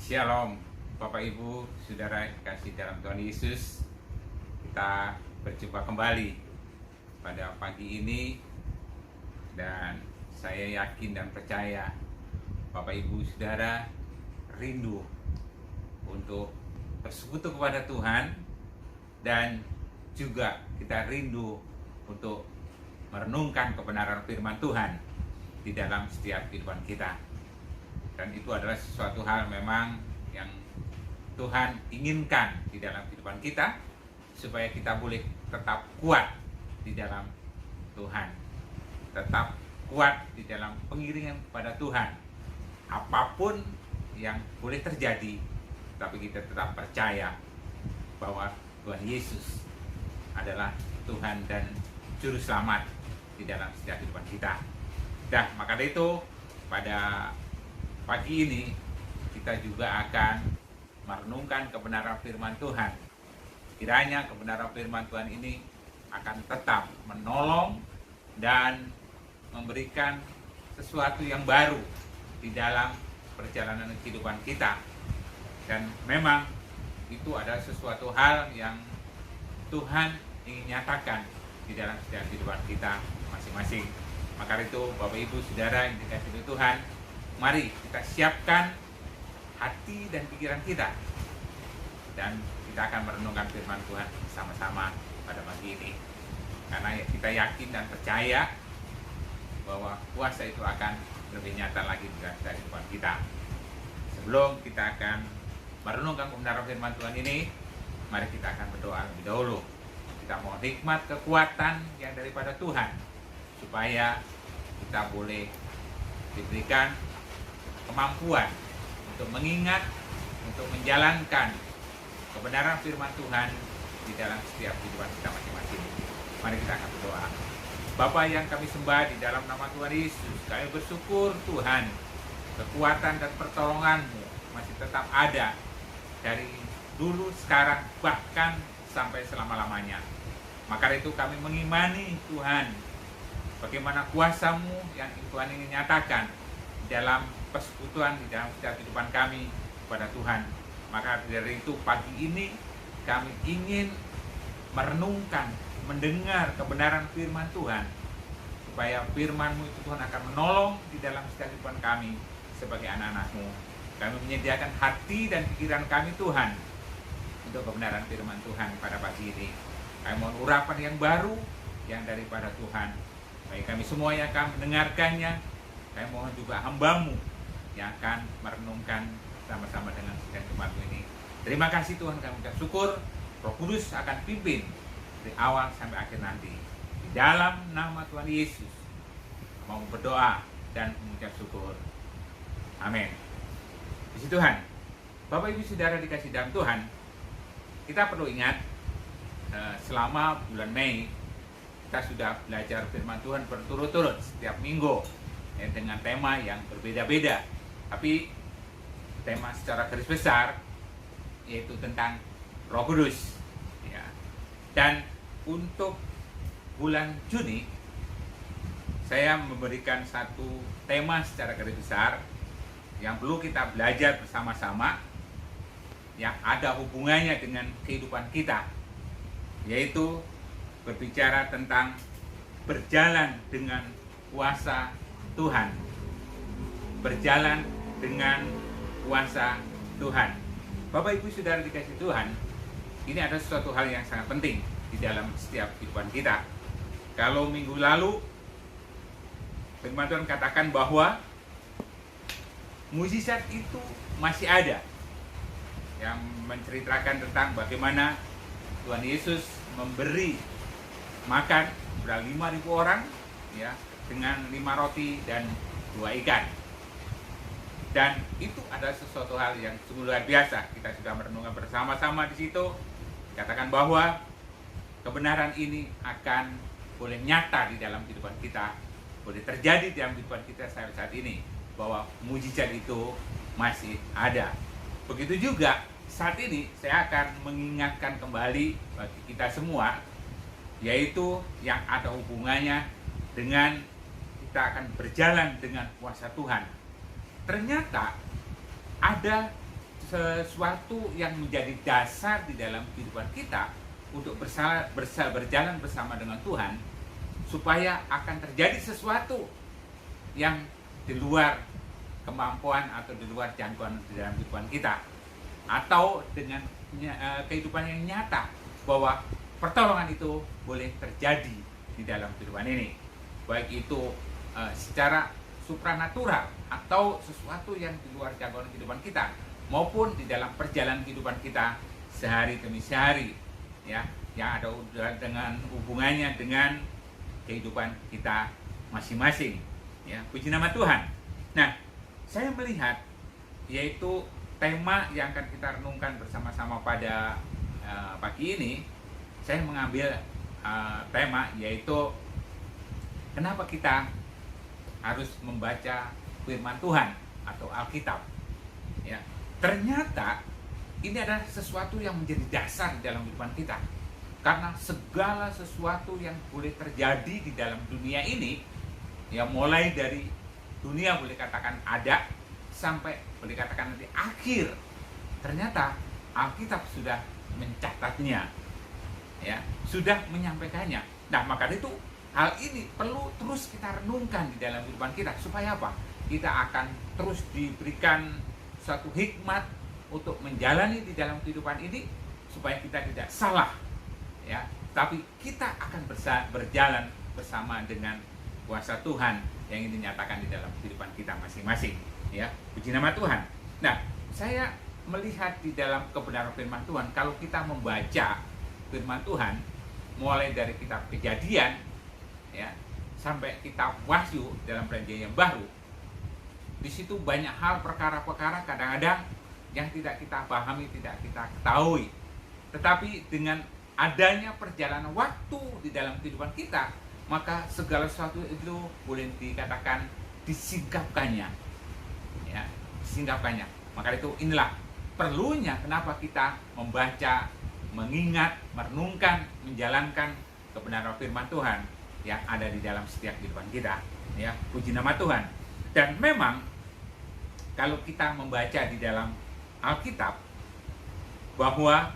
Shalom, Bapak Ibu, Saudara kasih dalam Tuhan Yesus. Kita berjumpa kembali pada pagi ini, dan saya yakin dan percaya Bapak Ibu Saudara rindu untuk bersekutu kepada Tuhan, dan juga kita rindu untuk merenungkan kebenaran firman Tuhan di dalam setiap kehidupan kita. Dan itu adalah sesuatu hal memang yang Tuhan inginkan di dalam kehidupan kita, supaya kita boleh tetap kuat di dalam Tuhan, tetap kuat di dalam pengiringan kepada Tuhan. Apapun yang boleh terjadi, tapi kita tetap percaya bahwa Tuhan Yesus adalah Tuhan dan Juru Selamat di dalam setiap kehidupan kita. Maka dari itu pada pagi ini kita juga akan merenungkan kebenaran firman Tuhan. Kiranya kebenaran firman Tuhan ini akan tetap menolong dan memberikan sesuatu yang baru di dalam perjalanan kehidupan kita. Dan memang itu adalah sesuatu hal yang Tuhan ingin nyatakan di dalam setiap kehidupan kita masing-masing. Maka itu Bapak Ibu Saudara yang dikasihi Tuhan, mari kita siapkan hati dan pikiran kita, dan kita akan merenungkan firman Tuhan sama-sama pada pagi ini. Karena kita yakin dan percaya bahwa kuasa itu akan lebih nyata lagi di dalam kehidupan kita. Sebelum kita akan merenungkan kebenaran firman Tuhan ini, mari kita akan berdoa lebih dahulu. Kita mohon hikmat, kekuatan yang daripada Tuhan, supaya kita boleh diberikan kemampuan untuk mengingat, untuk menjalankan kebenaran firman Tuhan di dalam setiap kehidupan kita masing-masing. Mari kita akan berdoa. Bapa yang kami sembah, di dalam nama Tuhan Yesus, kami bersyukur Tuhan, kekuatan dan pertolongan-Mu masih tetap ada dari dulu, sekarang, bahkan sampai selama-lamanya. Maka itu kami mengimani Tuhan, bagaimana kuasa-Mu yang Tuhan ingin nyatakan dalam persekutuan di dalam setiap kehidupan kami kepada Tuhan. Maka dari itu pagi ini kami ingin merenungkan, mendengar kebenaran firman Tuhan, supaya firman-Mu itu Tuhan akan menolong di dalam setiap kehidupan kami sebagai anak-anak-Mu. Kami menyediakan hati dan pikiran kami Tuhan untuk kebenaran firman Tuhan pada pagi ini. Kami mohon urapan yang baru yang daripada Tuhan, bagi kami semua yang akan mendengarkannya. Kami mohon juga hamba-Mu yang akan merenungkan sama-sama dengan sidang Jumat ini. Terima kasih Tuhan, kami mengucap syukur. Roh Kudus akan pimpin dari awal sampai akhir nanti. Di dalam nama Tuhan Yesus mau berdoa dan mengucap syukur. Amin. Puji Tuhan. Bapak Ibu Saudara dikasih dalam Tuhan, kita perlu ingat selama bulan Mei kita sudah belajar firman Tuhan berturut-turut setiap minggu, dengan tema yang berbeda-beda. Tapi tema secara garis besar yaitu tentang Roh Kudus. Ya. Dan untuk bulan Juni saya memberikan satu tema secara garis besar yang perlu kita belajar bersama-sama, yang ada hubungannya dengan kehidupan kita, yaitu berbicara tentang berjalan dengan kuasa Tuhan. Berjalan dengan kuasa Tuhan. Bapak Ibu Saudara dikasihi Tuhan, ini adalah suatu hal yang sangat penting di dalam setiap kehidupan kita. Kalau minggu lalu firman Tuhan katakan bahwa mukjizat itu masih ada, yang menceritakan tentang bagaimana Tuhan Yesus memberi makan 5.000 orang, ya, dengan 5 roti dan 2 ikan. Dan itu adalah sesuatu hal yang sungguh luar biasa. Kita sudah merenungkan bersama-sama di situ. Katakan bahwa kebenaran ini akan boleh nyata di dalam kehidupan kita, boleh terjadi di dalam kehidupan kita saat ini, bahwa mukjizat itu masih ada. Begitu juga saat ini saya akan mengingatkan kembali bagi kita semua, yaitu yang ada hubungannya dengan kita akan berjalan dengan kuasa Tuhan. Ternyata ada sesuatu yang menjadi dasar di dalam kehidupan kita untuk berjalan bersama dengan Tuhan, supaya akan terjadi sesuatu yang di luar kemampuan atau di luar jangkauan di dalam kehidupan kita, atau dengan kehidupan yang nyata bahwa pertolongan itu boleh terjadi di dalam kehidupan ini, baik itu secara supranatural atau sesuatu yang di luar jangkauan kehidupan kita, maupun di dalam perjalanan kehidupan kita sehari demi sehari, ya, yang ada dengan hubungannya dengan kehidupan kita masing-masing, ya. Puji nama Tuhan. Nah, saya melihat yaitu tema yang akan kita renungkan bersama-sama pada pagi ini. Saya mengambil tema yaitu kenapa kita harus membaca firman Tuhan atau Alkitab, ya. Ternyata ini adalah sesuatu yang menjadi dasar di dalam kehidupan kita, karena segala sesuatu yang boleh terjadi di dalam dunia ini, ya, mulai dari dunia boleh katakan ada sampai boleh katakan nanti akhir, ternyata Alkitab sudah mencatatnya, ya, sudah menyampaikannya. Nah, maka itu hal ini perlu terus kita renungkan di dalam kehidupan kita, supaya apa? Kita akan terus diberikan suatu hikmat untuk menjalani di dalam kehidupan ini, supaya kita tidak salah, ya, tapi kita akan berjalan bersama dengan kuasa Tuhan yang ini dinyatakan di dalam kehidupan kita masing-masing, ya. Puji nama Tuhan. Nah, saya melihat di dalam kebenaran firman Tuhan, kalau kita membaca firman Tuhan mulai dari kitab Kejadian, ya, sampai kitab Wahyu dalam perjanjian yang baru, di situ banyak hal, perkara-perkara kadang-kadang yang tidak kita pahami, tidak kita ketahui, tetapi dengan adanya perjalanan waktu di dalam kehidupan kita, maka segala sesuatu itu boleh dikatakan disingkapkannya, ya, disingkapkannya. Maka itu inilah perlunya kenapa kita membaca, mengingat, merenungkan, menjalankan kebenaran firman Tuhan yang ada di dalam setiap kehidupan kita, ya. Puji nama Tuhan. Dan memang kalau kita membaca di dalam Alkitab bahwa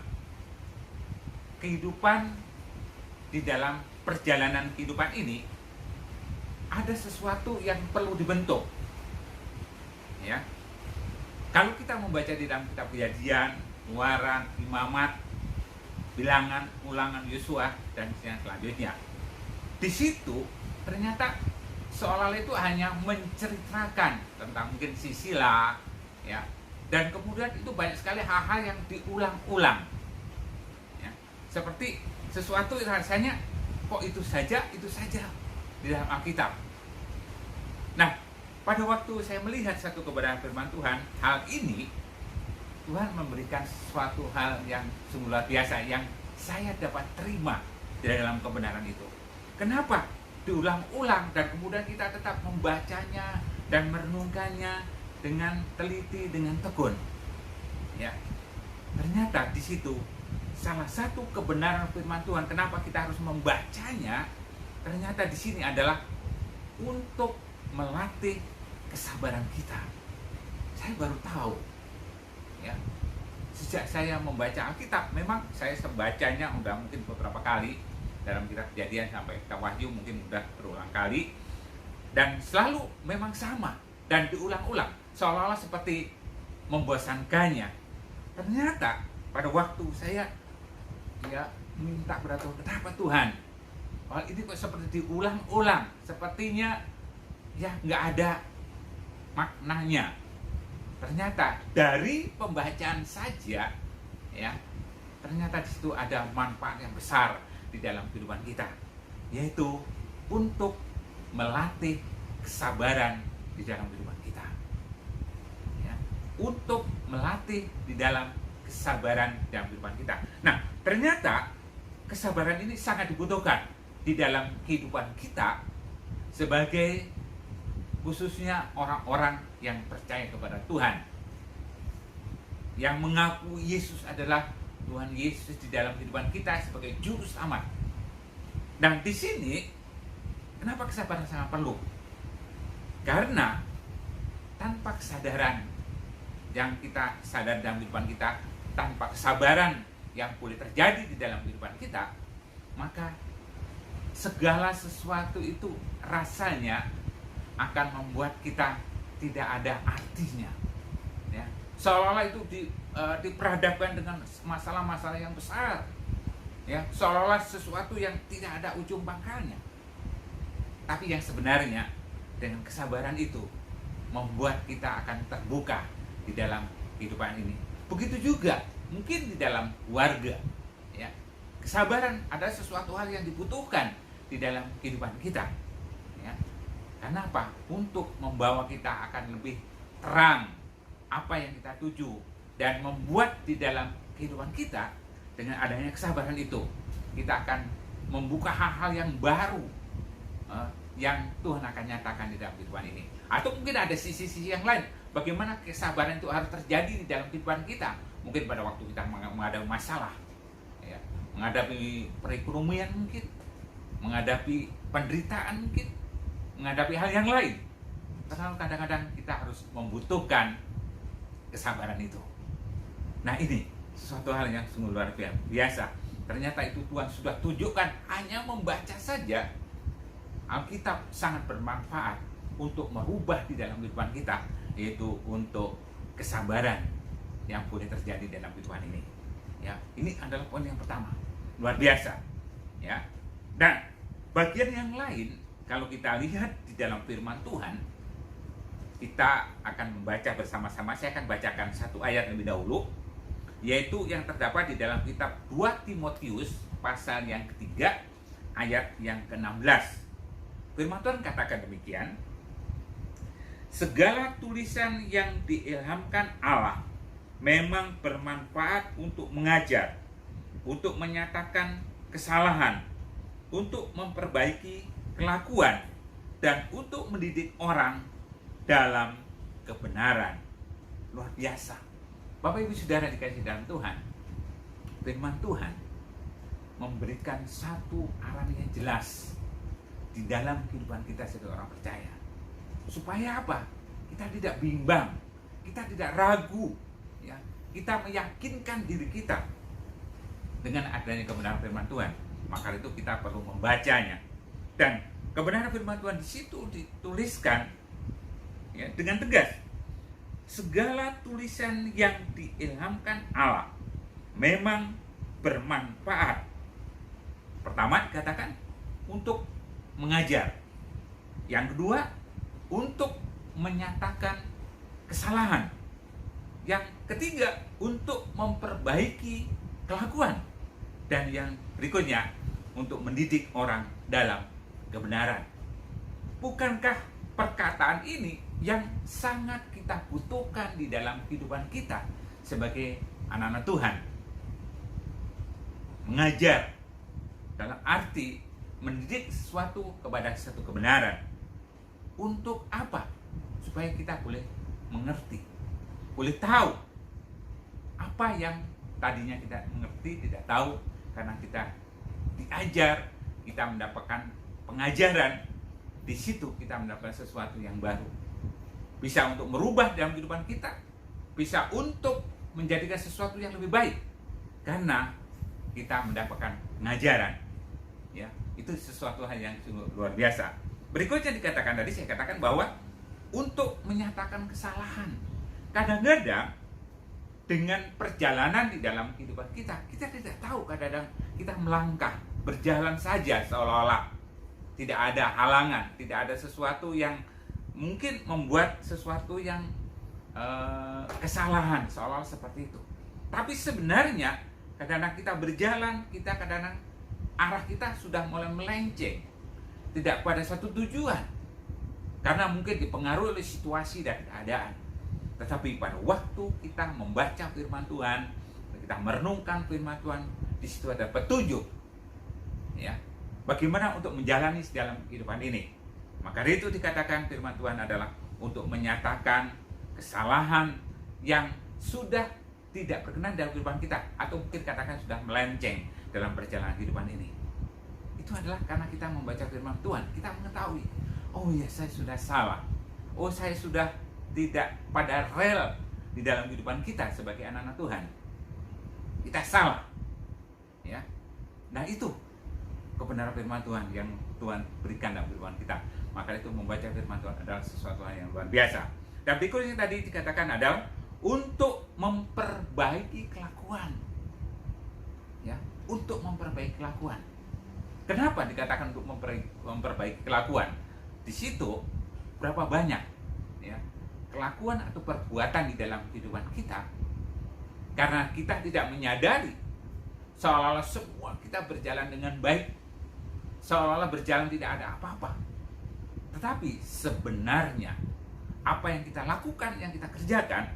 kehidupan di dalam perjalanan kehidupan ini ada sesuatu yang perlu dibentuk, ya. Kalau kita membaca di dalam kitab Kejadian, Keluaran, Imamat, Bilangan, Ulangan, Yosua, dan yang selanjutnya, di situ ternyata seolah-olah itu hanya menceritakan tentang mungkin Sisila, ya, dan kemudian itu banyak sekali hal-hal yang diulang-ulang, ya, seperti sesuatu yang rasanya kok itu saja di dalam Alkitab. Nah, pada waktu saya melihat satu kebenaran firman Tuhan, hal ini Tuhan memberikan sesuatu hal yang sungguh luar biasa yang saya dapat terima di dalam kebenaran itu. Kenapa? Diulang-ulang dan kemudian kita tetap membacanya dan merenungkannya dengan teliti, dengan tekun. Ya. Ternyata di situ salah satu kebenaran firman Tuhan kenapa kita harus membacanya, ternyata di sini adalah untuk melatih kesabaran kita. Saya baru tahu, ya. Sejak saya membaca Alkitab, memang saya membacanya udah mungkin beberapa kali, dalam kitab Kejadian sampai ke Wahyu mungkin udah berulang kali, dan selalu memang sama dan diulang-ulang seolah-olah seperti membosankannya. Ternyata pada waktu saya minta kepada Tuhan, kenapa Tuhan? Hal ini kok seperti diulang-ulang, sepertinya ya nggak ada maknanya. Ternyata dari pembacaan saja, ya, ternyata di situ ada manfaat yang besar di dalam kehidupan kita, yaitu untuk melatih kesabaran di dalam kehidupan kita, ya, untuk melatih di dalam kesabaran dalam kehidupan kita. Nah, ternyata kesabaran ini sangat dibutuhkan di dalam kehidupan kita sebagai khususnya orang-orang yang percaya kepada Tuhan, yang mengaku Yesus adalah Tuhan Yesus di dalam kehidupan kita sebagai juru selamat. Dan di sini kenapa kesabaran sangat perlu? Karena tanpa kesadaran yang kita sadar dalam kehidupan kita, tanpa kesabaran yang boleh terjadi di dalam kehidupan kita, maka segala sesuatu itu rasanya akan membuat kita tidak ada artinya, ya. Seolah-olah itu diperhadapkan dengan masalah-masalah yang besar, ya, seolah-olah sesuatu yang tidak ada ujung pangkalnya. Tapi yang sebenarnya dengan kesabaran itu membuat kita akan terbuka di dalam kehidupan ini. Begitu juga mungkin di dalam keluarga, ya. Kesabaran adalah sesuatu hal yang dibutuhkan di dalam kehidupan kita, ya. Karena apa? Untuk membawa kita akan lebih terang apa yang kita tuju, dan membuat di dalam kehidupan kita dengan adanya kesabaran itu kita akan membuka hal-hal yang baru, yang Tuhan akan nyatakan di dalam kehidupan ini. Atau mungkin ada sisi-sisi yang lain, bagaimana kesabaran itu harus terjadi di dalam kehidupan kita. Mungkin pada waktu kita menghadapi masalah, ya, menghadapi perekonomian mungkin, menghadapi penderitaan mungkin, menghadapi hal yang lain. Karena kadang-kadang kita harus membutuhkan kesabaran itu. Nah, ini sesuatu hal yang sungguh luar biasa. Ternyata itu Tuhan sudah tunjukkan, hanya membaca saja Alkitab sangat bermanfaat untuk merubah di dalam kehidupan kita, yaitu untuk kesabaran yang boleh terjadi dalam kehidupan ini. Ya, ini adalah poin yang pertama, luar biasa. Ya, dan bagian yang lain, kalau kita lihat di dalam firman Tuhan, kita akan membaca bersama-sama. Saya akan bacakan satu ayat lebih dahulu, yaitu yang terdapat di dalam kitab 2 Timotius pasal yang ketiga ayat yang ke-16. Firman Tuhan katakan demikian: segala tulisan yang diilhamkan Allah memang bermanfaat untuk mengajar, untuk menyatakan kesalahan, untuk memperbaiki kelakuan, dan untuk mendidik orang dalam kebenaran. Luar biasa. Bapak Ibu Saudara dikasihi dalam Tuhan, firman Tuhan memberikan satu arahan yang jelas di dalam kehidupan kita sebagai orang percaya. Supaya apa? Kita tidak bimbang, kita tidak ragu, ya. Kita meyakinkan diri kita dengan adanya kebenaran firman Tuhan. Maka itu kita perlu membacanya. Dan kebenaran firman Tuhan di situ dituliskan, ya, dengan tegas. Segala tulisan yang diilhamkan Allah memang bermanfaat. Pertama dikatakan untuk mengajar. Yang kedua, untuk menyatakan kesalahan. Yang ketiga, untuk memperbaiki kelakuan. Dan yang berikutnya, untuk mendidik orang dalam kebenaran. Bukankah perkataan ini yang sangat kita butuhkan di dalam kehidupan kita sebagai anak-anak Tuhan? Mengajar dalam arti mendidik sesuatu kepada satu kebenaran. Untuk apa? Supaya kita boleh mengerti, boleh tahu apa yang tadinya kita mengerti, tidak tahu, karena kita diajar, kita mendapatkan pengajaran. Di situ kita mendapatkan sesuatu yang baru. Bisa untuk merubah dalam kehidupan kita, bisa untuk menjadikan sesuatu yang lebih baik, karena kita mendapatkan pengajaran. Ya, itu sesuatu hal yang luar biasa. Berikutnya dikatakan tadi, saya katakan bahwa untuk menyatakan kesalahan. Kadang-kadang dengan perjalanan di dalam kehidupan kita, kita tidak tahu, kadang-kadang kita melangkah, berjalan saja seolah-olah tidak ada halangan, tidak ada sesuatu yang mungkin membuat sesuatu yang kesalahan, seolah-olah seperti itu. Tapi sebenarnya kadang-kadang kita berjalan, kita kadang-kadang arah kita sudah mulai melenceng, tidak pada satu tujuan, karena mungkin dipengaruhi oleh situasi dan keadaan. Tetapi pada waktu kita membaca firman Tuhan, kita merenungkan firman Tuhan, di situ ada petunjuk, ya, bagaimana untuk menjalani dalam kehidupan ini. Maka itu dikatakan firman Tuhan adalah untuk menyatakan kesalahan yang sudah tidak berkenan dalam kehidupan kita, atau mungkin katakan sudah melenceng dalam perjalanan kehidupan ini. Itu adalah karena kita membaca firman Tuhan, kita mengetahui, oh ya, saya sudah salah, oh saya sudah tidak pada rel di dalam kehidupan kita sebagai anak-anak Tuhan. Kita salah. Ya. Nah, itu kebenaran firman Tuhan yang Tuhan berikan dalam kehidupan kita. Maka itu membaca firman Tuhan adalah sesuatu yang luar biasa. Dan berikutnya tadi dikatakan adalah untuk memperbaiki kelakuan. Ya, untuk memperbaiki kelakuan. Kenapa dikatakan untuk memperbaiki kelakuan? Di situ berapa banyak ya kelakuan atau perbuatan di dalam kehidupan kita, karena kita tidak menyadari, seolah-olah semua kita berjalan dengan baik, seolah-olah berjalan tidak ada apa-apa. Tetapi sebenarnya apa yang kita lakukan, yang kita kerjakan,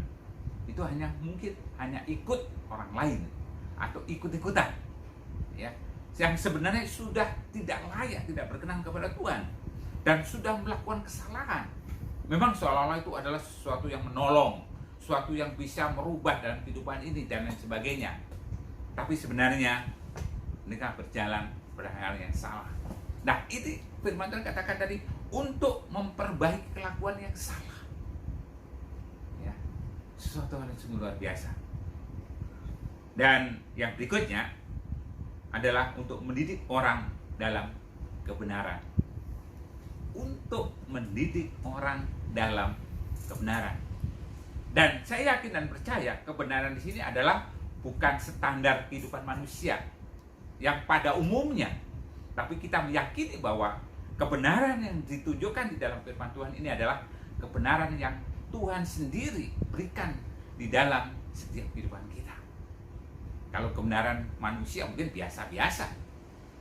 itu mungkin hanya ikut orang lain atau ikut-ikutan, ya, yang sebenarnya sudah tidak layak, tidak berkenan kepada Tuhan, dan sudah melakukan kesalahan. Memang seolah-olah itu adalah sesuatu yang menolong, sesuatu yang bisa merubah dalam kehidupan ini dan lain sebagainya. Tapi sebenarnya mereka berjalan pada hal yang salah. Nah, ini firman Tuhan katakan tadi untuk memperbaiki kelakuan yang salah. Ya, sesuatu yang sungguh luar biasa. Dan yang berikutnya adalah untuk mendidik orang dalam kebenaran. Untuk mendidik orang dalam kebenaran. Dan saya yakin dan percaya kebenaran di sini adalah bukan standar kehidupan manusia yang pada umumnya, tapi kita meyakini bahwa kebenaran yang ditunjukkan di dalam firman Tuhan ini adalah kebenaran yang Tuhan sendiri berikan di dalam setiap kehidupan kita. Kalau kebenaran manusia mungkin biasa-biasa,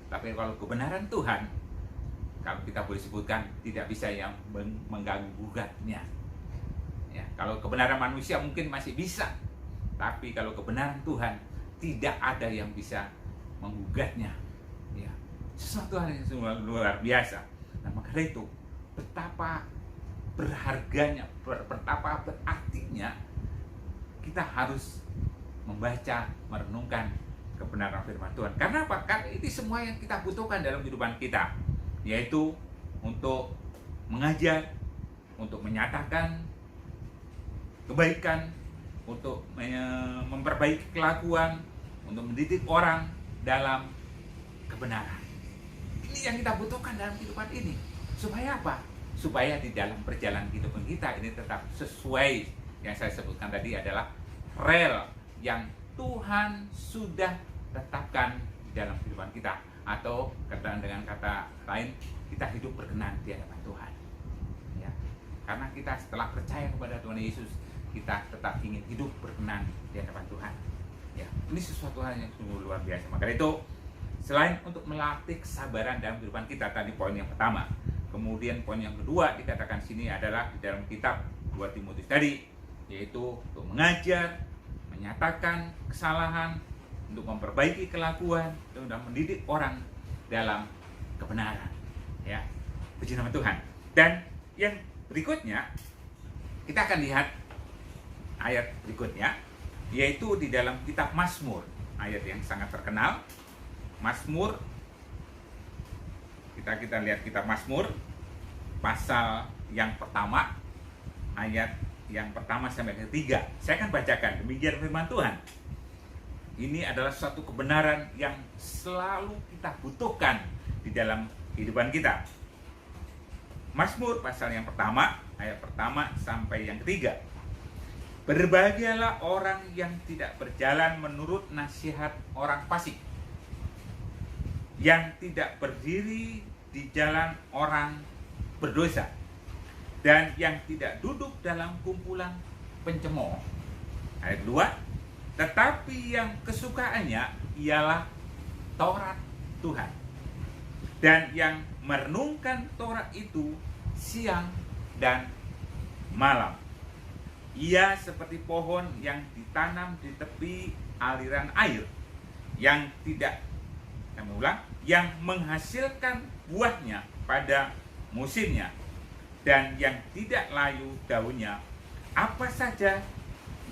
tapi kalau kebenaran Tuhan, kalau kita boleh sebutkan, tidak bisa yang mengganggu gugatnya. Ya, kalau kebenaran manusia mungkin masih bisa, tapi kalau kebenaran Tuhan tidak ada yang bisa menggugatnya. Ya, sesuatu hal yang luar biasa. Nah, maka itu betapa berharganya, betapa berartinya kita harus membaca, merenungkan kebenaran firman Tuhan. Karena apa? Karena ini semua yang kita butuhkan dalam kehidupan kita, yaitu untuk mengajar, untuk menyatakan kebaikan, untuk memperbaiki kelakuan, untuk mendidik orang dalam kebenaran. Ini yang kita butuhkan dalam kehidupan ini. Supaya apa? Supaya di dalam perjalanan kehidupan kita ini tetap sesuai yang saya sebutkan tadi adalah rel yang Tuhan sudah tetapkan di dalam kehidupan kita, atau dengan kata lain, kita hidup berkenan di hadapan Tuhan. Ya, karena kita setelah percaya kepada Tuhan Yesus, kita tetap ingin hidup berkenan di hadapan Tuhan. Ya, ini sesuatu hal yang sungguh luar biasa. Maka itu, selain untuk melatih kesabaran dalam kehidupan kita, tadi poin yang pertama. Kemudian poin yang kedua dikatakan sini adalah di dalam kitab 2 Timotius tadi, yaitu untuk mengajar, menyatakan kesalahan, untuk memperbaiki kelakuan, untuk mendidik orang dalam kebenaran. Ya, puji nama Tuhan. Dan yang berikutnya, kita akan lihat ayat berikutnya, yaitu di dalam kitab Mazmur, ayat yang sangat terkenal. Mazmur, kita lihat kitab Mazmur pasal yang pertama, ayat yang pertama sampai ketiga. Saya akan bacakan, demikian firman Tuhan. Ini adalah suatu kebenaran yang selalu kita butuhkan di dalam kehidupan kita. Mazmur pasal yang pertama, ayat pertama sampai yang ketiga. Berbahagialah orang yang tidak berjalan menurut nasihat orang fasik, yang tidak berdiri di jalan orang berdosa, dan yang tidak duduk dalam kumpulan pencemooh. Ayat 2, tetapi yang kesukaannya ialah Taurat Tuhan, dan yang merenungkan Taurat itu siang dan malam. Ia seperti pohon yang ditanam di tepi aliran air, yang tidak, yang menghasilkan buahnya pada musimnya, dan yang tidak layu daunnya. Apa saja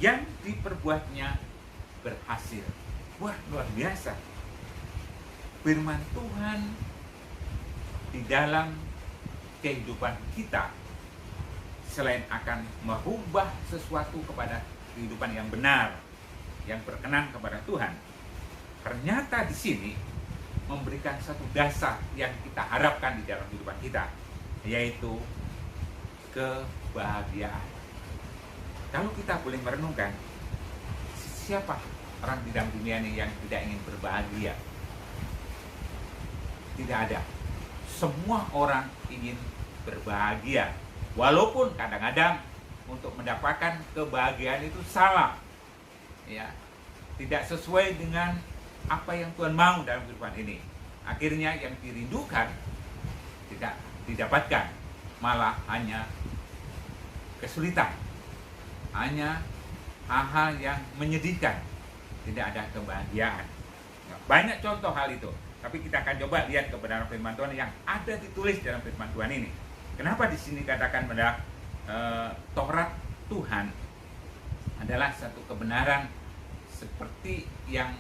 yang diperbuatnya berhasil. Wah, luar biasa. Firman Tuhan di dalam kehidupan kita, selain akan merubah sesuatu kepada kehidupan yang benar, yang berkenan kepada Tuhan, ternyata di sini memberikan satu dasar yang kita harapkan di dalam kehidupan kita, yaitu kebahagiaan. Kalau kita boleh merenungkan, siapa orang di dalam dunia ini yang tidak ingin berbahagia? Tidak ada. Semua orang ingin berbahagia, walaupun kadang-kadang untuk mendapatkan kebahagiaan itu salah, ya, tidak sesuai dengan apa yang Tuhan mau dalam kehidupan ini. Akhirnya yang dirindukan tidak didapatkan, malah hanya kesulitan, hanya hal-hal yang menyedihkan, tidak ada kebahagiaan. Banyak contoh hal itu, tapi kita akan coba lihat kebenaran firman Tuhan yang ada ditulis dalam firman Tuhan ini. Kenapa di sini katakan pada Taurat Tuhan adalah satu kebenaran seperti yang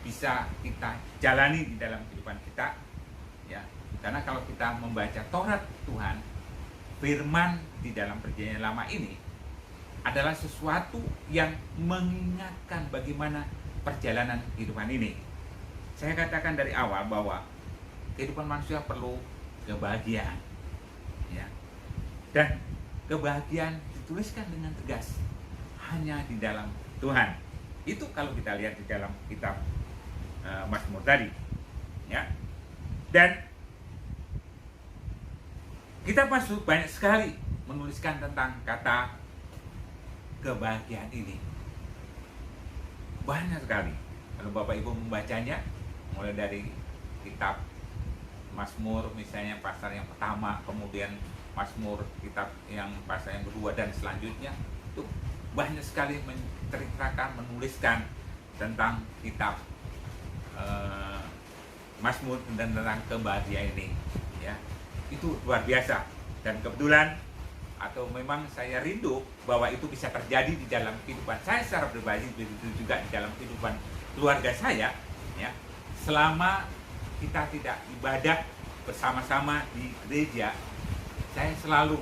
bisa kita jalani di dalam kehidupan kita, ya. Karena kalau kita membaca Taurat Tuhan, firman di dalam Perjanjian Lama ini adalah sesuatu yang mengingatkan bagaimana perjalanan kehidupan ini. Saya katakan dari awal bahwa kehidupan manusia perlu kebahagiaan, ya. Dan kebahagiaan dituliskan dengan tegas hanya di dalam Tuhan. Itu kalau kita lihat di dalam kitab Mazmur tadi, ya. Dan kita masuk banyak sekali menuliskan tentang kata kebahagiaan ini, banyak sekali. Kalau Bapak Ibu membacanya, mulai dari kitab Mazmur misalnya pasal yang pertama, kemudian Mazmur kitab yang pasal yang kedua dan selanjutnya, itu banyak sekali menceritakan, menuliskan tentang kitab Mazmur dan tentang kebahagiaan ini, ya. Itu luar biasa, dan kebetulan atau memang saya rindu bahwa itu bisa terjadi di dalam kehidupan saya secara pribadi, begitu juga di dalam kehidupan keluarga saya, ya. Selama kita tidak ibadah bersama-sama di gereja, saya selalu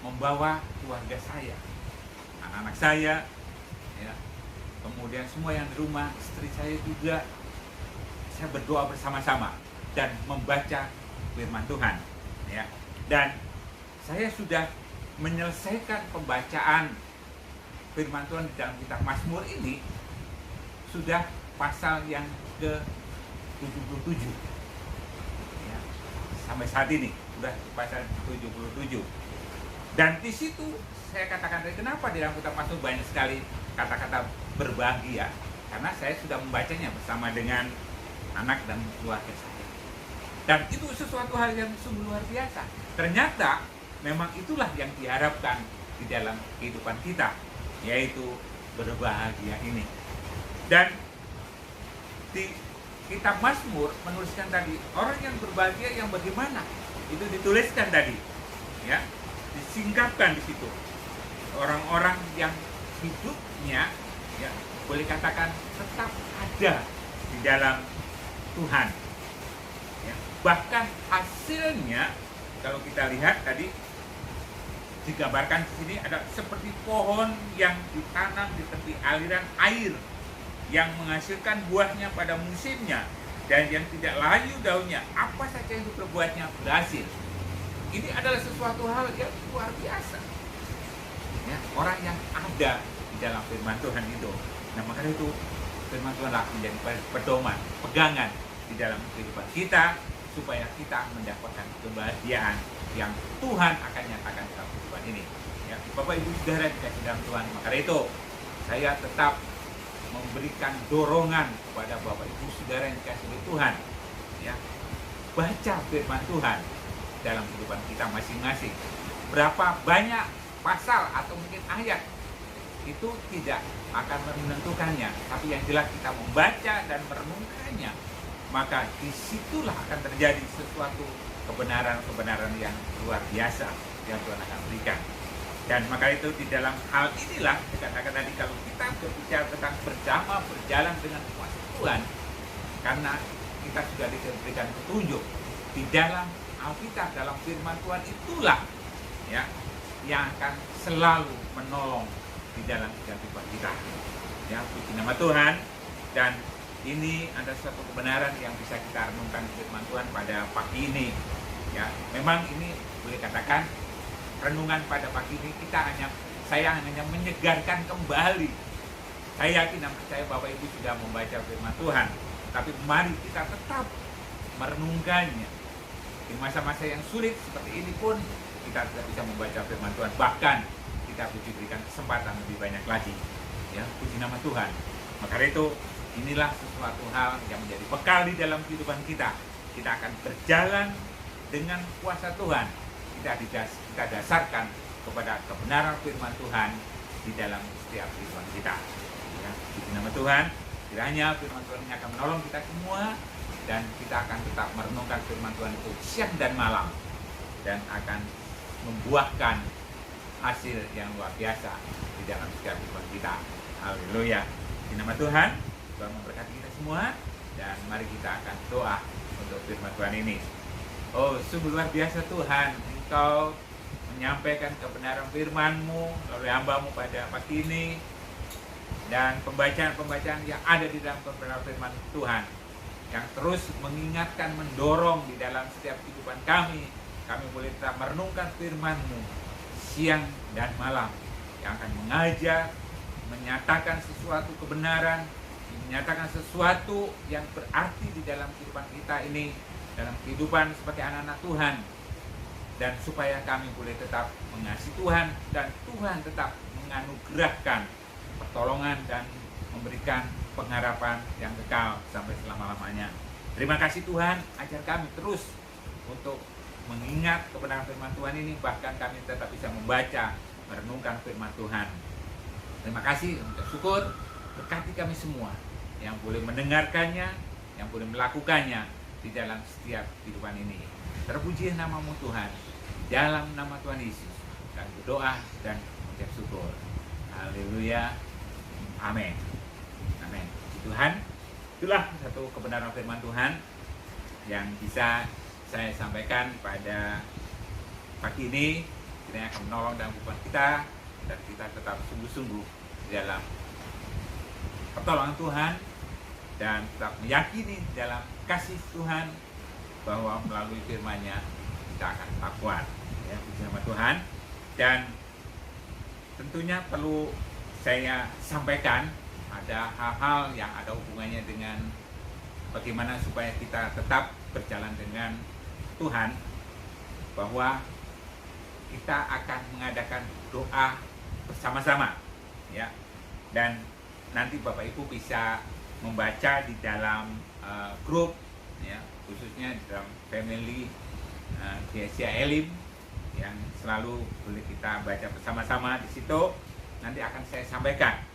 membawa keluarga saya, anak-anak saya, ya, kemudian semua yang di rumah, istri saya juga. Saya berdoa bersama-sama dan membaca firman Tuhan, ya. Dan saya sudah menyelesaikan pembacaan firman Tuhan di dalam kitab Mazmur ini sudah pasal yang ke-77, ya. Sampai saat ini sudah pasal 77. Dan di situ saya katakan, kenapa di dalam kitab Mazmur banyak sekali kata-kata berbahagia? Karena saya sudah membacanya bersama dengan anak dan keluarga saya. Dan itu sesuatu hal yang sungguh luar biasa. Ternyata memang itulah yang diharapkan di dalam kehidupan kita, yaitu berbahagia ini. Dan di kitab Mazmur menuliskan tadi, orang yang berbahagia yang bagaimana? Itu dituliskan tadi, ya. Disingkapkan di situ. Orang-orang yang hidupnya, ya, boleh katakan tetap ada di dalam Tuhan, ya. Bahkan hasilnya kalau kita lihat tadi digambarkan di sini ada seperti pohon yang ditanam di tepi aliran air yang menghasilkan buahnya pada musimnya dan yang tidak layu daunnya, apa saja yang berbuatnya berhasil. Ini adalah sesuatu hal yang luar biasa, ya, orang yang ada di dalam firman Tuhan itu. Nah, maka itu firman Tuhanlah menjadi pedoman, pegangan di dalam kehidupan kita, supaya kita mendapatkan kebahagiaan yang Tuhan akan nyatakan dalam kehidupan ini, ya. Bapak Ibu Saudara dikasih dalam Tuhan, maka itu saya tetap memberikan dorongan kepada Bapak Ibu Saudara yang dikasih oleh Tuhan, ya. Baca firman Tuhan dalam kehidupan kita masing-masing. Berapa banyak pasal atau mungkin ayat itu tidak akan menentukannya, tapi yang jelas kita membaca dan merenungkannya, maka disitulah akan terjadi sesuatu kebenaran-kebenaran yang luar biasa yang Tuhan akan berikan. Dan maka itu di dalam hal inilah dikatakan tadi, kalau kita berbicara tentang bersama berjalan dengan kuasa Tuhan, karena kita sudah diberikan petunjuk di dalam Alkitab, dalam firman Tuhan itulah, ya, yang akan selalu menolong di dalam kehidupan kita. Ya, puji nama Tuhan. Dan ini ada suatu kebenaran yang bisa kita renungkan firman Tuhan pada pagi ini. Ya, memang ini boleh katakan renungan pada pagi ini saya hanya menyegarkan kembali. Saya yakin dan percaya Bapak Ibu sudah membaca firman Tuhan, tapi mari kita tetap merenungkannya. Di masa-masa yang sulit seperti ini pun kita tidak bisa membaca firman Tuhan, bahkan kita diberikan kesempatan lebih banyak lagi. Ya, puji nama Tuhan. Maka itu inilah sesuatu hal yang menjadi bekal di dalam kehidupan kita. Kita akan berjalan dengan kuasa Tuhan. Kita dasarkan kepada kebenaran firman Tuhan di dalam setiap kehidupan kita. Ya, puji nama Tuhan. Kiranya firman Tuhan ini akan menolong kita semua, dan kita akan tetap merenungkan firman Tuhan itu siang dan malam, dan akan membuahkan hasil yang luar biasa di dalam setiap kehidupan kita. Haleluya. Di nama Tuhan, Tuhan memberkati kita semua, dan mari kita akan doa untuk firman Tuhan ini. Oh, sungguh luar biasa Tuhan, Engkau menyampaikan kebenaran firman-Mu melalui hamba-Mu pada pagi ini, dan pembacaan-pembacaan yang ada di dalam kebenaran firman Tuhan yang terus mengingatkan, mendorong di dalam setiap kehidupan kami. Kami boleh tetap merenungkan firman-Mu siang dan malam, yang akan mengajak, menyatakan sesuatu kebenaran, menyatakan sesuatu yang berarti di dalam kehidupan kita ini, dalam kehidupan sebagai anak-anak Tuhan, dan supaya kami boleh tetap mengasihi Tuhan, dan Tuhan tetap menganugerahkan pertolongan dan memberikan pengharapan yang kekal sampai selama-lamanya. Terima kasih Tuhan, ajar kami terus untuk mengingat kebenaran firman Tuhan ini, bahkan kami tetap bisa membaca, merenungkan firman Tuhan. Terima kasih, untuk syukur, berkati kami semua yang boleh mendengarkannya, yang boleh melakukannya di dalam setiap kehidupan ini. Terpuji nama-Mu Tuhan, dalam nama Tuhan Yesus kami berdoa dan mengucap syukur. Haleluya. Amin. Amin. Puji Tuhan. Itulah satu kebenaran firman Tuhan yang bisa saya sampaikan pada pagi ini. Kiranya akan menolong dalam kehidupan kita, dan kita tetap sungguh-sungguh di dalam pertolongan Tuhan, dan tetap meyakini dalam kasih Tuhan bahwa melalui firman-Nya kita akan tetap kuat. Ya, puji nama Tuhan. Dan tentunya perlu saya sampaikan, ada hal-hal yang ada hubungannya dengan bagaimana supaya kita tetap berjalan dengan Tuhan, bahwa kita akan mengadakan doa bersama-sama, ya. Dan nanti Bapak Ibu bisa membaca di dalam grup, ya, khususnya di dalam family GSI Elim, yang selalu boleh kita baca bersama-sama di situ. Nanti akan saya sampaikan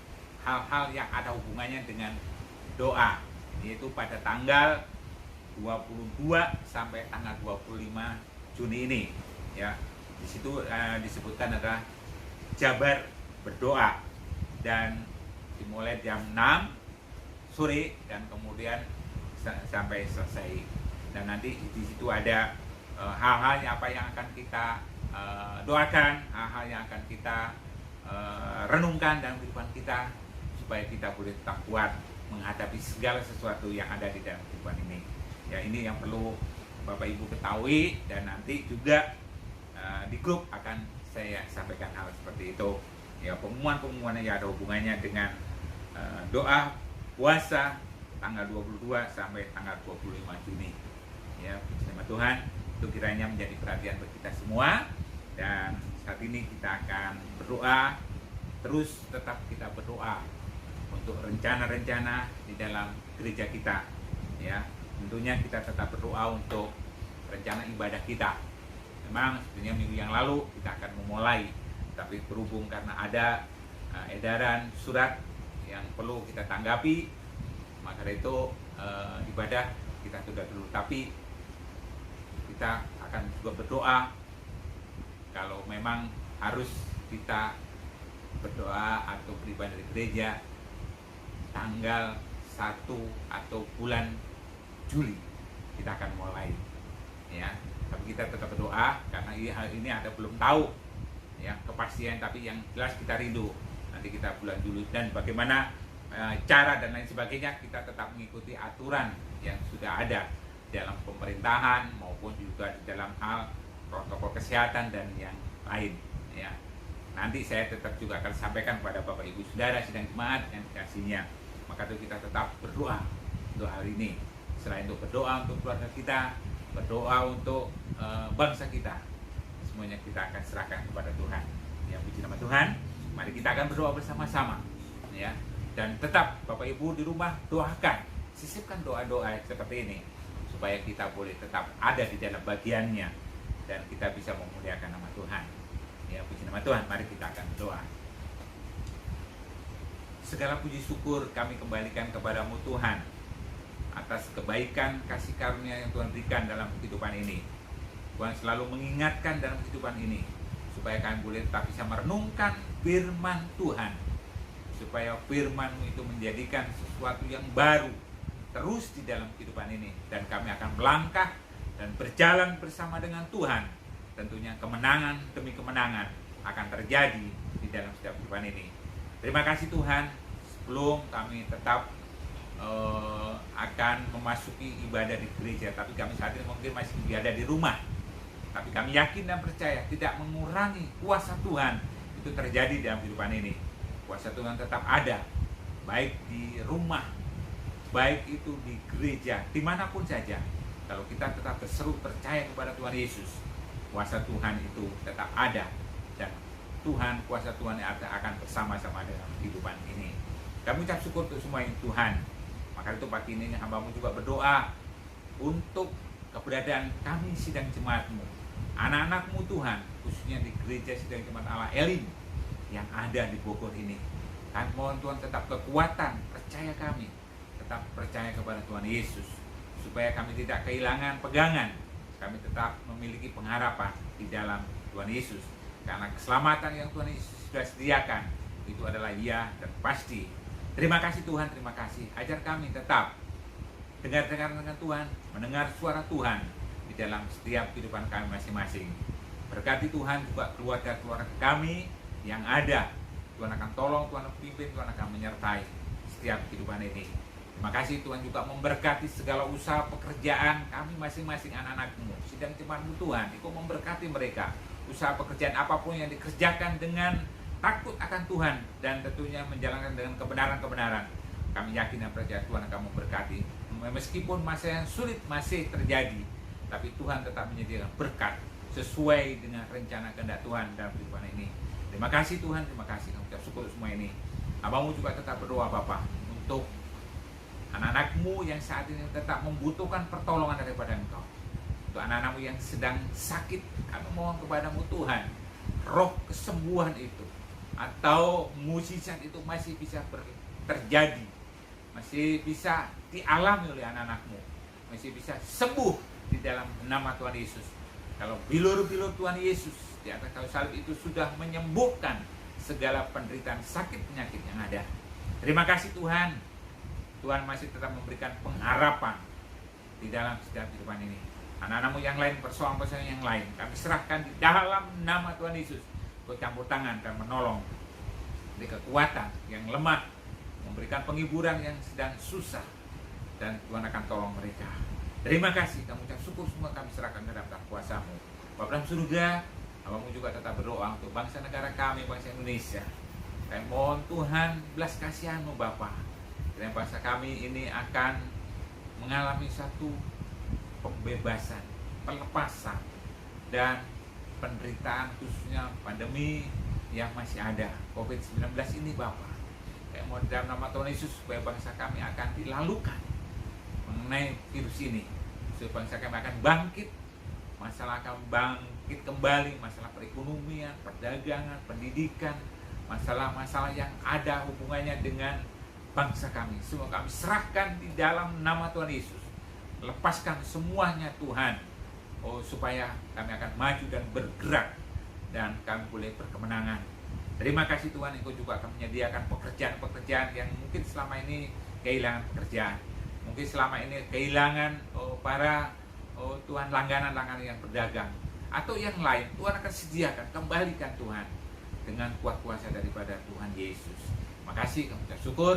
hal-hal yang ada hubungannya dengan doa, yaitu pada tanggal 22 sampai tanggal 25 Juni ini, ya. Di situ disebutkan adalah Jabar berdoa, dan dimulai jam 6 sore dan kemudian sampai selesai. Dan nanti di situ ada hal-hal apa yang akan kita doakan, hal-hal yang akan kita renungkan dalam kehidupan kita, supaya kita boleh tetap kuat menghadapi segala sesuatu yang ada di dalam kehidupan ini. Ya, ini yang perlu Bapak Ibu ketahui, dan nanti juga di grup akan saya sampaikan hal seperti itu. Ya, pengumuman-pengumuman yang ada hubungannya dengan doa puasa tanggal 22 sampai tanggal 25 Juni. Ya, puji nama Tuhan, itu kiranya menjadi perhatian bagi kita semua. Dan saat ini kita akan berdoa, terus tetap kita berdoa untuk rencana-rencana di dalam gereja kita. Ya, tentunya kita tetap berdoa untuk rencana ibadah kita. Memang sebenarnya minggu yang lalu kita akan memulai, tapi berhubung karena ada edaran surat yang perlu kita tanggapi, maka itu ibadah kita tunda dulu. Tapi kita akan juga berdoa, kalau memang harus kita berdoa atau beribadah di gereja tanggal 1 atau bulan Juli kita akan mulai, ya. Tapi kita tetap berdoa, karena hal ini ada belum tahu, ya, kepastian, tapi yang jelas kita rindu. Dan nanti kita bulan Juli, dan bagaimana cara dan lain sebagainya, kita tetap mengikuti aturan yang sudah ada dalam pemerintahan maupun juga di dalam hal protokol kesehatan dan yang lain ya. Nanti saya tetap juga akan sampaikan kepada Bapak Ibu Saudara sidang jemaat yang dikasihnya. Maka itu kita tetap berdoa untuk hari ini. Selain untuk berdoa untuk keluarga kita, berdoa untuk bangsa kita, semuanya kita akan serahkan kepada Tuhan. Ya, puji nama Tuhan. Mari kita akan berdoa bersama-sama ya. Dan tetap Bapak Ibu di rumah doakan, sisipkan doa-doa seperti ini supaya kita boleh tetap ada di dalam bagiannya dan kita bisa memuliakan nama Tuhan. Ya, puji nama Tuhan. Mari kita akan berdoa. Segala puji syukur kami kembalikan kepadamu Tuhan, atas kebaikan kasih karunia yang Tuhan berikan dalam kehidupan ini. Tuhan selalu mengingatkan dalam kehidupan ini supaya kami boleh tetap bisa merenungkan firman Tuhan, supaya firman-Mu itu menjadikan sesuatu yang baru terus di dalam kehidupan ini, dan kami akan melangkah dan berjalan bersama dengan Tuhan. Tentunya kemenangan demi kemenangan akan terjadi di dalam setiap kehidupan ini. Terima kasih Tuhan. Sebelum kami tetap akan memasuki ibadah di gereja, tapi kami saat ini mungkin masih ibadah di rumah, tapi kami yakin dan percaya tidak mengurangi kuasa Tuhan itu terjadi dalam kehidupan ini. Kuasa Tuhan tetap ada, baik di rumah, baik itu di gereja, dimanapun saja. Kalau kita tetap berseru percaya kepada Tuhan Yesus, kuasa Tuhan itu tetap ada, dan Tuhan, kuasa Tuhan akan bersama-sama dalam kehidupan ini. Kami ucap syukur untuk semua ini Tuhan. Maka itu pagi ini hamba-Mu juga berdoa untuk keberadaan kami sidang jemaat-Mu, anak-anak-Mu Tuhan, khususnya di gereja sidang jemaat Allah Elim yang ada di Bogor ini. Kami mohon Tuhan tetap kekuatan, percaya kami, tetap percaya kepada Tuhan Yesus, supaya kami tidak kehilangan pegangan. Kami tetap memiliki pengharapan di dalam Tuhan Yesus, karena keselamatan yang Tuhan Yesus sudah sediakan itu adalah ya dan pasti. Terima kasih Tuhan, terima kasih. Ajar kami tetap dengar-dengar dengan Tuhan, mendengar suara Tuhan di dalam setiap kehidupan kami masing-masing. Berkati Tuhan juga keluarga-keluarga kami yang ada. Tuhan akan tolong, Tuhan akan pimpin, Tuhan akan menyertai setiap kehidupan ini. Terima kasih Tuhan juga memberkati segala usaha pekerjaan kami masing-masing anak-anak-Mu, sidang jemaat-Mu Tuhan. Engkau memberkati mereka, usaha pekerjaan apapun yang dikerjakan dengan takut akan Tuhan dan tentunya menjalankan dengan kebenaran-kebenaran. Kami yakin dan percaya Tuhan akan memberkati. Meskipun masa yang sulit masih terjadi, tapi Tuhan tetap menyediakan berkat sesuai dengan rencana kehendak Tuhan dalam kehidupan ini. Terima kasih Tuhan, terima kasih. Kami ucap syukur semua ini. Abang-Mu juga tetap berdoa Bapa untuk anak-anak-Mu yang saat ini tetap membutuhkan pertolongan daripada Engkau. Untuk anak-anak-Mu yang sedang sakit, kami mohon kepada-Mu Tuhan, roh kesembuhan itu atau mukjizat itu masih bisa terjadi, masih bisa dialami oleh anak-anak-Mu, masih bisa sembuh di dalam nama Tuhan Yesus. Kalau bilur-bilur Tuhan Yesus di atas kayu salib itu sudah menyembuhkan segala penderitaan sakit penyakit yang ada. Terima kasih Tuhan. Tuhan masih tetap memberikan pengharapan di dalam setiap kehidupan ini. Anak-anak-Mu yang lain, persoalan-persoalan yang lain, kami serahkan di dalam nama Tuhan Yesus. Kau campur tangan dan menolong di kekuatan yang lemah, memberikan penghiburan yang sedang susah, dan Tuhan akan tolong mereka. Terima kasih, kami ucap syukur semua kami serahkan ke dalam kuasa-Mu. Bapa dalam surga, Abang-Mu juga tetap berdoa untuk bangsa negara kami, bangsa Indonesia. Kami mohon Tuhan belas kasihan-Mu Bapa. Dan bangsa kami ini akan mengalami satu pembebasan, pelepasan, dan penderitaan khususnya pandemi yang masih ada, COVID-19 ini Bapak. Kayak mau dalam nama Tuhan Yesus supaya bangsa kami akan dilalukan mengenai virus ini, supaya bangsa kami akan bangkit, masalah akan bangkit kembali, masalah perekonomian, perdagangan, pendidikan, masalah-masalah yang ada hubungannya dengan bangsa kami. Semua kami serahkan di dalam nama Tuhan Yesus. Lepaskan semuanya Tuhan, supaya kami akan maju dan bergerak dan kami boleh berkemenangan. Terima kasih Tuhan, Engkau juga akan menyediakan pekerjaan-pekerjaan yang mungkin selama ini kehilangan pekerjaan, mungkin selama ini kehilangan para Tuhan langganan-langganan yang berdagang atau yang lain. Tuhan akan sediakan, kembalikan Tuhan. dengan kuat kuasa daripada Tuhan Yesus. Makasih, kami ucap syukur.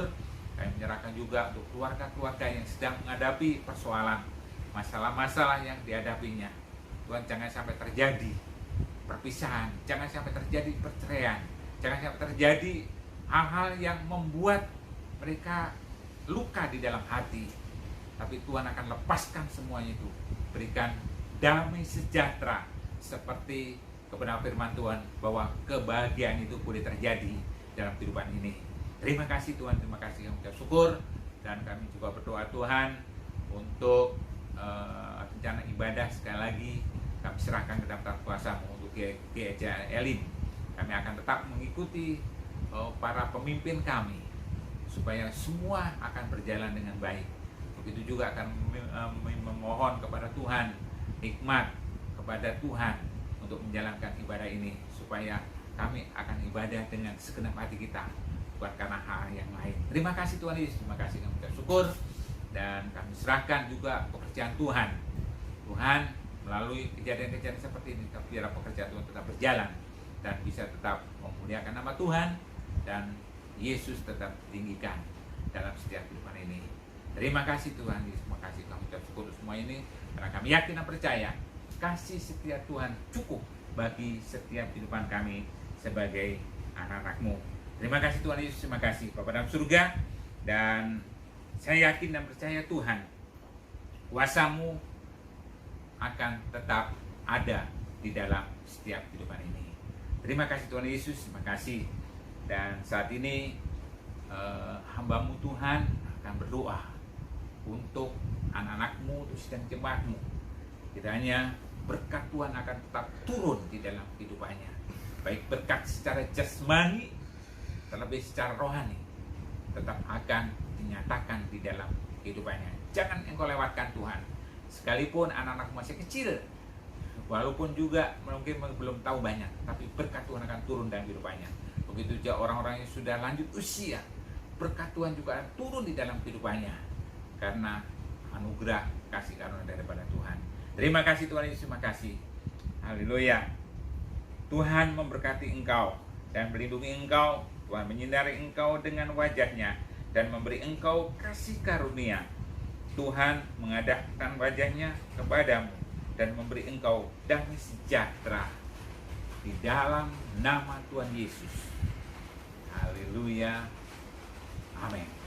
Kami menyerahkan juga untuk keluarga-keluarga yang sedang menghadapi persoalan, masalah-masalah yang dihadapinya. Tuhan, jangan sampai terjadi perpisahan, jangan sampai terjadi perceraian, jangan sampai terjadi hal-hal yang membuat mereka luka di dalam hati. Tapi Tuhan akan lepaskan semuanya itu. Berikan damai sejahtera seperti kebenaran firman Tuhan bahwa kebahagiaan itu boleh terjadi dalam kehidupan ini. Terima kasih Tuhan, terima kasih, kami ucap syukur. Dan kami juga berdoa Tuhan untuk rencana ibadah sekali lagi kami serahkan ke dalam tangan kuasa-Mu untuk gereja Elim. Kami akan tetap mengikuti para pemimpin kami supaya semua akan berjalan dengan baik. Begitu juga akan memohon kepada Tuhan hikmat kepada Tuhan untuk menjalankan ibadah ini supaya kami akan ibadah dengan segenap hati kita, bukan karena hal yang lain. Terima kasih Tuhan Yesus, terima kasih, kami ucap syukur. Dan kami serahkan juga pekerjaan Tuhan. Tuhan, melalui kejadian-kejadian seperti ini, biarlah pekerjaan Tuhan tetap berjalan dan bisa tetap memuliakan nama Tuhan dan Yesus tetap ditinggikan dalam setiap kehidupan ini. Terima kasih Tuhan Yesus, terima kasih, kami ucap syukur semua ini karena kami yakin dan percaya kasih setia Tuhan cukup bagi setiap kehidupan kami sebagai anak-anak-Mu. Terima kasih Tuhan Yesus, terima kasih Bapa dalam surga. Dan saya yakin dan percaya Tuhan, kuasa-Mu akan tetap ada di dalam setiap kehidupan ini. Terima kasih Tuhan Yesus, terima kasih. Dan saat ini hamba-Mu Tuhan akan berdoa untuk anak-anak-Mu, untuk sedang jemaat-Mu. Kiranya berkat Tuhan akan tetap turun di dalam kehidupannya, baik berkat secara jasmani terlebih secara rohani tetap akan dinyatakan di dalam kehidupannya. Jangan engkau lewatkan Tuhan, sekalipun anak-anak masih kecil, walaupun juga mungkin belum tahu banyak, tapi berkat Tuhan akan turun dalam kehidupannya. Begitu juga orang-orang yang sudah lanjut usia, berkat Tuhan juga akan turun di dalam kehidupannya karena anugerah kasih karunia daripada Tuhan. Terima kasih Tuhan Yesus, terima kasih. Haleluya. Tuhan memberkati engkau dan melindungi engkau. Tuhan menyinari engkau dengan wajahnya dan memberi engkau kasih karunia. Tuhan mengadapkan wajahnya kepadamu dan memberi engkau damai sejahtera di dalam nama Tuhan Yesus. Haleluya. Amin.